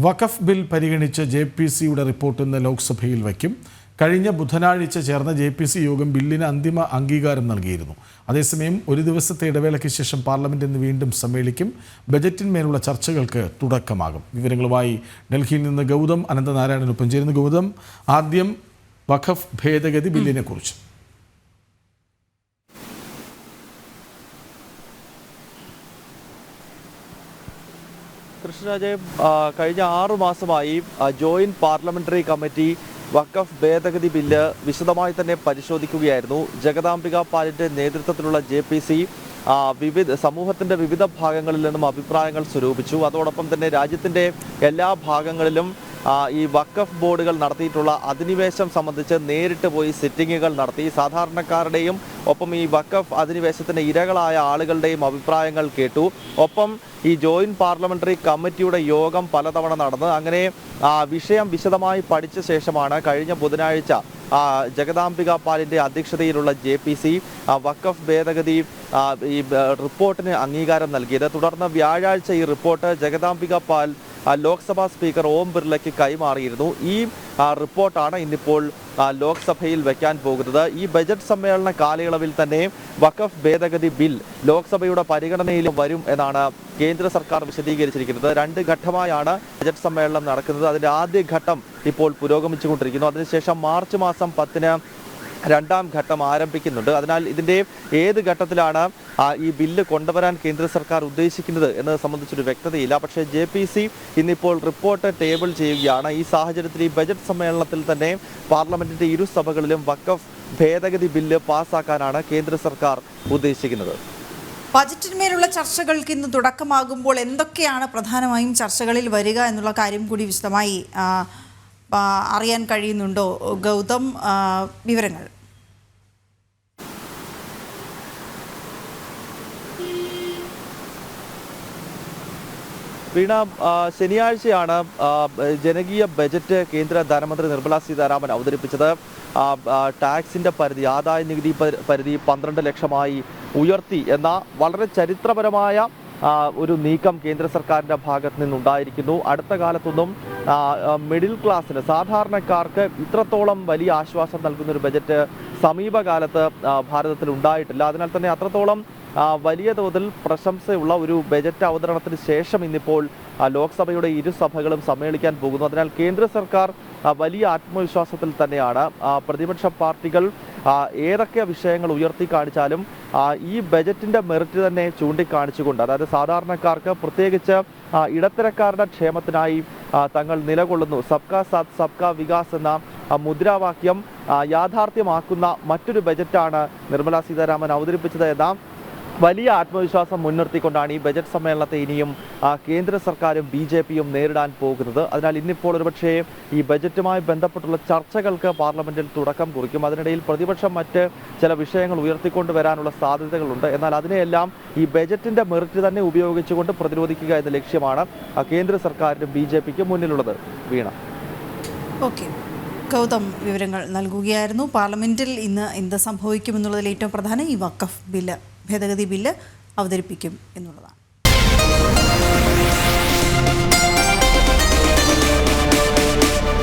വഖഫ് bill പരിഗണിച്ച് JPCയുടെ report ഇന്ന് ലോക്സഭയിൽ വയ്ക്കും. കഴിഞ്ഞ ബുധനാഴ്ച ചേർന്ന JPC യോഗം ബില്ലിന് അന്തിമ അംഗീകാരം നൽകിയിരുന്നു. അതേസമയം ഒരു ദിവസത്തെ ഇടവേളയ്ക്ക് ശേഷം പാർലമെന്റ് ഇന്ന് വീണ്ടും സമ്മേളിക്കും. ബജറ്റിന്മേലുള്ള ചർച്ചകൾക്ക് തുടക്കമാകും. വിവരങ്ങളുമായി ഡൽഹിയിൽ നിന്ന് ഗൗതം അനന്തനാരായണനൊപ്പം ചേരുന്നു. ഗൗതം, ആദ്യം വഖഫ് ഭേദഗതി ബില്ലിനെ കുറിച്ച്. കൃഷ്ണരാജ്, കഴിഞ്ഞ 6 മാസമായി ജോയിന്റ് പാർലമെന്ററി കമ്മിറ്റി വഖഫ് ഭേദഗതി ബില്ല് വിശദമായി തന്നെ പരിശോധിക്കുകയായിരുന്നു. ജഗദാംബിക പാലിന്റെ നേതൃത്വത്തിലുള്ള JPC സമൂഹത്തിന്റെ വിവിധ ഭാഗങ്ങളിൽ നിന്നും അഭിപ്രായങ്ങൾ സ്വരൂപിച്ചു. അതോടൊപ്പം തന്നെ രാജ്യത്തിന്റെ എല്ലാ ഭാഗങ്ങളിലും ഈ വഖഫ് ബോർഡുകൾ നടത്തിയിട്ടുള്ള അധിനിവേശം സംബന്ധിച്ച് നേരിട്ട് പോയി സിറ്റിങ്ങുകൾ നടത്തി. സാധാരണക്കാരുടെയും ഒപ്പം ഈ വഖഫ് അധിനിവേശത്തിന് ഇരകളായ ആളുകളുടെയും അഭിപ്രായങ്ങൾ കേട്ടു. ഒപ്പം ഈ ജോയിന്റ് പാർലമെന്ററി കമ്മിറ്റിയുടെ യോഗം പലതവണ നടന്ന് അങ്ങനെ വിഷയം വിശദമായി പഠിച്ച ശേഷമാണ് കഴിഞ്ഞ ബുധനാഴ്ച ജഗദാംബിക പാലിന്റെ അധ്യക്ഷതയിലുള്ള JPC വഖഫ് ഭേദഗതി ഈ റിപ്പോർട്ടിന് അംഗീകാരം നൽകിയത്. തുടർന്ന് വ്യാഴാഴ്ച ഈ റിപ്പോർട്ട് ജഗദാംബിക പാൽ ലോക്സഭാ സ്പീക്കർ ഓം ബിർളയ്ക്ക് കൈമാറിയിരുന്നു. ഈ റിപ്പോർട്ടാണ് ഇന്നിപ്പോൾ ലോക്സഭയിൽ വയ്ക്കാൻ പോകുന്നത്. ഈ ബജറ്റ് സമ്മേളന കാലയളവിൽ തന്നെ വഖഫ് ഭേദഗതി ബിൽ ലോക്സഭയുടെ പരിഗണനയിലും വരും എന്നാണ് കേന്ദ്ര സർക്കാർ വിശദീകരിച്ചിരിക്കുന്നത്. 2 ഘട്ടമായാണ് ബജറ്റ് സമ്മേളനം നടക്കുന്നത്. അതിന്റെ ആദ്യ ഘട്ടം ഇപ്പോൾ പുരോഗമിച്ചുകൊണ്ടിരിക്കുന്നു. അതിനുശേഷം മാർച്ച് മാസം 10-ന് 2ാം ഘട്ടം ആരംഭിക്കുന്നുണ്ട്. അതിനാൽ ഇതിന്റെ ഏത് ഘട്ടത്തിലാണ് ഈ ബില്ല് കൊണ്ടുവരാൻ കേന്ദ്ര സർക്കാർ ഉദ്ദേശിക്കുന്നത് എന്നത് സംബന്ധിച്ചൊരു വ്യക്തതയില്ല. പക്ഷേ JPC ഇന്നിപ്പോൾ റിപ്പോർട്ട് ടേബിൾ ചെയ്യുകയാണ്. ഈ സാഹചര്യത്തിൽ ഈ ബജറ്റ് സമ്മേളനത്തിൽ തന്നെ പാർലമെന്റിന്റെ ഇരുസഭകളിലും വഖഫ് ഭേദഗതി ബില്ല് പാസ്സാക്കാനാണ് കേന്ദ്ര സർക്കാർ ഉദ്ദേശിക്കുന്നത്. ബജറ്റിന്മേലുള്ള ചർച്ചകൾക്ക് ഇന്ന് തുടക്കമാകുമ്പോൾ എന്തൊക്കെയാണ് പ്രധാനമായും ചർച്ചകളിൽ വരിക എന്നുള്ള കാര്യം കൂടി വിശദമായി അറിയാൻ കഴിയുന്നുണ്ടോ ഗൗതം? വിവരങ്ങൾ. വീണ, ശനിയാഴ്ചയാണ് ജനകീയ ബജറ്റ് കേന്ദ്ര ധനമന്ത്രി നിർമ്മല സീതാരാമൻ അവതരിപ്പിച്ചത്. ടാക്സിന്റെ പരിധി, ആദായ നികുതി പരിധി 12 ലക്ഷമായി ഉയർത്തി എന്ന വളരെ ചരിത്രപരമായ ഒരു നീക്കം കേന്ദ്ര സർക്കാരിന്റെ ഭാഗത്ത് നിന്നുണ്ടായിരിക്കുന്നു. അടുത്ത കാലത്തൊന്നും മിഡിൽ ക്ലാസ്സിന്, സാധാരണക്കാർക്ക് ഇത്രത്തോളം വലിയ ആശ്വാസം നൽകുന്ന ഒരു ബജറ്റ് സമീപകാലത്ത് ഭാരതത്തിൽ ഉണ്ടായിട്ടില്ല. അതിനാൽ തന്നെ അത്രത്തോളം വലിയ തോതിൽ പ്രശംസയുള്ള ഒരു ബജറ്റ് അവതരണത്തിന് ശേഷം ഇന്നിപ്പോൾ ലോക്സഭയുടെ ഇരുസഭകളും സമ്മേളിക്കാൻ പോകുന്നു. അതിനാൽ കേന്ദ്ര സർക്കാർ വലിയ ആത്മവിശ്വാസത്തിൽ തന്നെയാണ്. പ്രതിപക്ഷ പാർട്ടികൾ ഏതൊക്കെ വിഷയങ്ങൾ ഉയർത്തി കാണിച്ചാലും ഈ ബജറ്റിന്റെ മെറിറ്റ് തന്നെ ചൂണ്ടിക്കാണിച്ചുകൊണ്ട്, അതായത് സാധാരണക്കാർക്ക് പ്രത്യേകിച്ച് ഇടത്തരക്കാരുടെ ക്ഷേമത്തിനായി തങ്ങൾ നിലകൊള്ളുന്നു, സബ്കാ സാത്ത് സബ്കാ വികാസ് എന്ന മുദ്രാവാക്യം യാഥാർത്ഥ്യമാക്കുന്ന മറ്റൊരു ബജറ്റാണ് നിർമ്മല സീതാരാമൻ അവതരിപ്പിച്ചത് എന്ന വലിയ ആത്മവിശ്വാസം മുൻനിർത്തിക്കൊണ്ടാണ് ഈ ബജറ്റ് സമ്മേളനത്തെ ഇനിയും കേന്ദ്ര സർക്കാരും BJPയും നേരിടാൻ പോകുന്നത്. അതിനാൽ ഇന്നിപ്പോൾ ഒരുപക്ഷേ ഈ ബജറ്റുമായി ബന്ധപ്പെട്ടുള്ള ചർച്ചകൾക്ക് പാർലമെന്റിൽ തുടക്കം കുറിക്കും. അതിനിടയിൽ പ്രതിപക്ഷം മറ്റ് ചില വിഷയങ്ങൾ ഉയർത്തിക്കൊണ്ടുവരാനുള്ള സാധ്യതകളുണ്ട്. എന്നാൽ അതിനെയെല്ലാം ഈ ബജറ്റിന്റെ മെറിറ്റ് തന്നെ ഉപയോഗിച്ചുകൊണ്ട് പ്രതിരോധിക്കുക എന്ന ലക്ഷ്യമാണ് കേന്ദ്ര സർക്കാരിനും BJPക്കും മുന്നിലുള്ളത്. വീണ. ഓക്കെ, ഗൗതം വിവരങ്ങൾ നൽകുകയായിരുന്നു. പാർലമെന്റിൽ ഇന്ന് എന്ത് സംഭവിക്കുമെന്നുള്ളതിൽ ഏറ്റവും പ്രധാനം ഈ വഖഫ് ബില്ല്, ഭേദഗതി ബില്ല് അവതരിപ്പിക്കും എന്നുള്ളതാണ്.